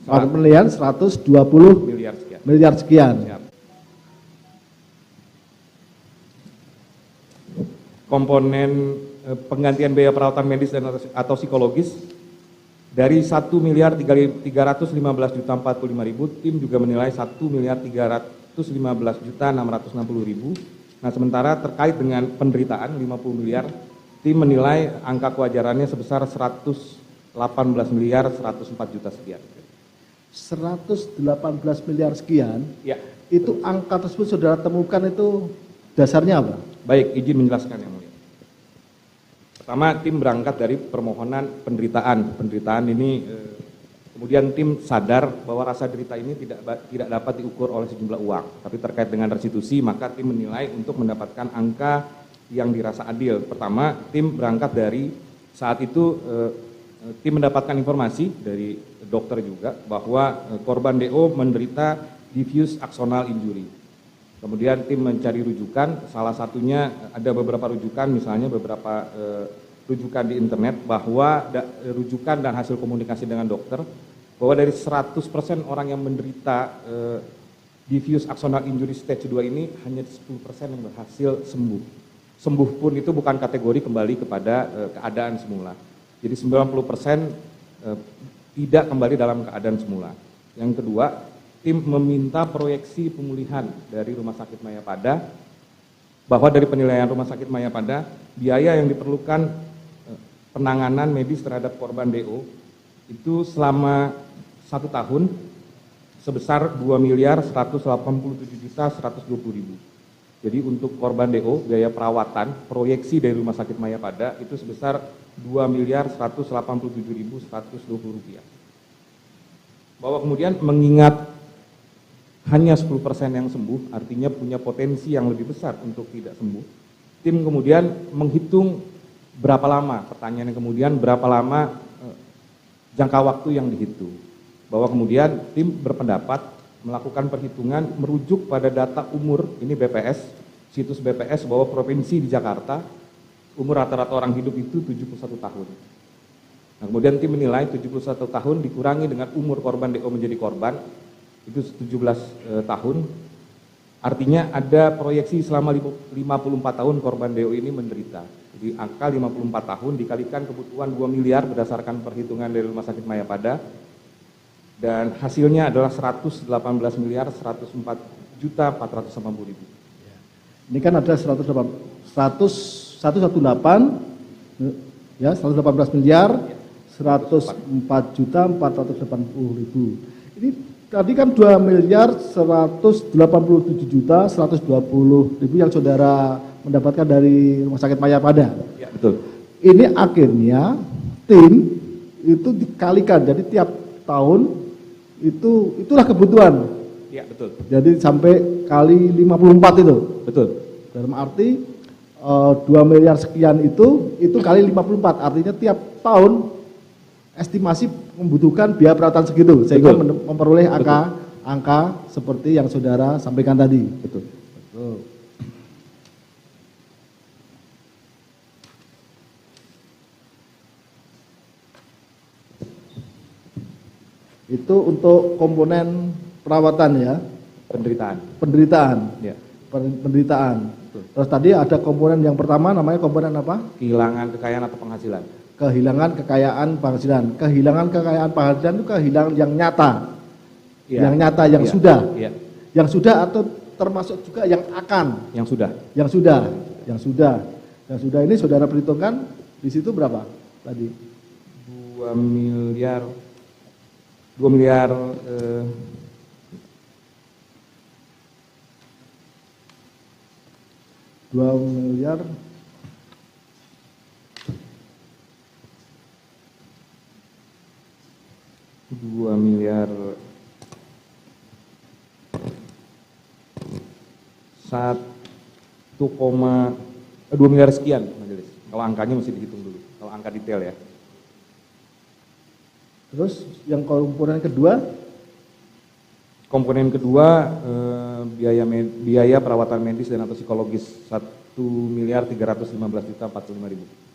penilaian 120 miliar sekian. Siap. Komponen penggantian biaya perawatan medis dan atau psikologis dari 1.315.045.000, tim juga menilai 1.315.660.000. Nah, sementara terkait dengan penderitaan 50 miliar, tim menilai angka kewajarannya sebesar 118.104.000.000 sekian. 118 miliar sekian, Ya. Itu angka tersebut saudara temukan itu dasarnya apa? Baik, izin menjelaskan yang mulia. Pertama, tim berangkat dari permohonan penderitaan. Penderitaan ini kemudian tim sadar bahwa rasa derita ini tidak dapat diukur oleh sejumlah uang, tapi terkait dengan restitusi, maka tim menilai untuk mendapatkan angka yang dirasa adil. Pertama, tim berangkat dari saat itu tim mendapatkan informasi dari dokter juga bahwa korban DO menderita diffuse axonal injury. Kemudian tim mencari rujukan, salah satunya ada beberapa rujukan, misalnya beberapa rujukan di internet bahwa rujukan dan hasil komunikasi dengan dokter bahwa dari 100% orang yang menderita diffuse axonal injury stage 2 ini hanya 10% yang berhasil sembuh. Sembuh pun itu bukan kategori kembali kepada keadaan semula. Jadi 90% tidak kembali dalam keadaan semula. Yang kedua, tim meminta proyeksi pemulihan dari Rumah Sakit Mayapada bahwa dari penilaian Rumah Sakit Mayapada biaya yang diperlukan penanganan medis terhadap korban DO itu selama 1 tahun sebesar 2.187.120.000. Jadi untuk korban DO biaya perawatan proyeksi dari Rumah Sakit Mayapada itu sebesar 2.187.120 rupiah. Bahwa kemudian mengingat hanya 10% yang sembuh, artinya punya potensi yang lebih besar untuk tidak sembuh. Tim kemudian menghitung berapa lama, pertanyaannya kemudian berapa lama jangka waktu yang dihitung. Bahwa kemudian tim berpendapat melakukan perhitungan merujuk pada data umur, ini BPS, situs BPS bahwa provinsi di Jakarta, umur rata-rata orang hidup itu 71 tahun. Nah, kemudian tim menilai 71 tahun dikurangi dengan umur korban DO menjadi korban, itu 17 tahun. Artinya ada proyeksi selama 54 tahun korban DO ini menderita. Jadi angka 54 tahun dikalikan kebutuhan 2 miliar berdasarkan perhitungan dari Rumah Sakit Mayapada. Dan hasilnya adalah 118.104.480.000. Ini kan ada 118 ya, 118 miliar 104.480.000. Ini tadi kan 2.187.120.000 yang saudara mendapatkan dari Rumah Sakit Mayapada. Ya, betul. Ini akhirnya tim itu dikalikan, jadi tiap tahun itulah kebutuhan. Ya, betul. Jadi sampai kali 54 itu. Betul. Dalam arti 2 miliar sekian itu kali 54, artinya tiap tahun estimasi membutuhkan biaya perawatan segitu sehingga memperoleh angka seperti yang saudara sampaikan tadi. Betul. Betul. Itu untuk komponen perawatan ya. Penderitaan. Ya. Penderitaan. Betul. Terus tadi ada komponen yang pertama namanya komponen apa? Kehilangan kekayaan atau penghasilan. Kehilangan kekayaan penghasilan. Kehilangan kekayaan penghasilan itu kehilangan yang nyata. Ya. Yang nyata, yang sudah. Ya. Yang sudah atau termasuk juga yang akan. Yang sudah. Yang sudah. Yang sudah. Yang sudah ini saudara perhitungkan di situ berapa tadi? 2 miliar 2 miliar 2 miliar 2 miliar sekian, majelis. Kalau angkanya mesti dihitung dulu, kalau angka detail ya. Terus yang komponen kedua? Komponen kedua biaya perawatan medis dan atau psikologis 1.315.045.000.